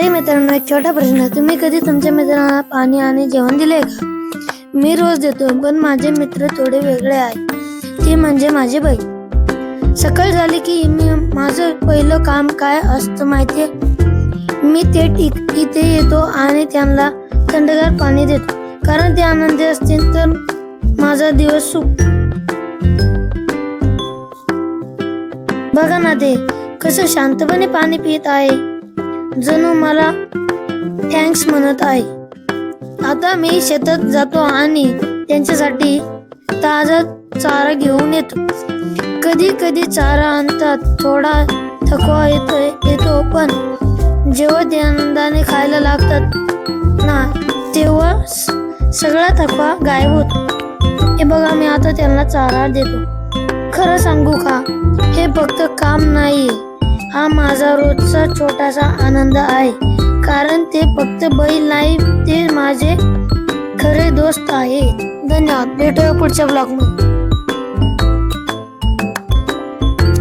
मित्रांनो, एक छोटा प्रश्न. तुम्ही कधी तुमच्या मित्रांना पाणी आणि जेवण दिले का? मी रोज देतो, पण माझे मित्र थोडे वेगळे आहे. ते म्हणजे माझी बहीण. सकाळ झाली की माझं पहिलं काम काय असतं माहितीये? मी इथे येतो आणि त्यांना थंडगार पाणी देतो, कारण ते आनंदी असतील तर माझा दिवस सुख. बघा ना, ते कसं शांतपणे पाणी पित आहे, जणू मला थँक्स म्हणत आहे. आता मी शेतात जातो आणि त्यांच्यासाठी ताजा चारा घेऊन येतो. कधी कधी चारा आणतात थोडा थकवा येतो, पण जेव्हा ते आनंदाने खायला लागतात ना, तेव्हा सगळा थकवा गायब होतो. हे बघा, मी आता त्यांना चारा देतो. खरं सांगू का, हे फक्त काम नाही, हा माझा रोजचा छोटासा आनंद आहे. कारण ते फक्त बैल नाही, ते माझे खरे दोस्त आहेत. धन्यवाद. भेटूया पुढच्या ब्लॉगमध्ये.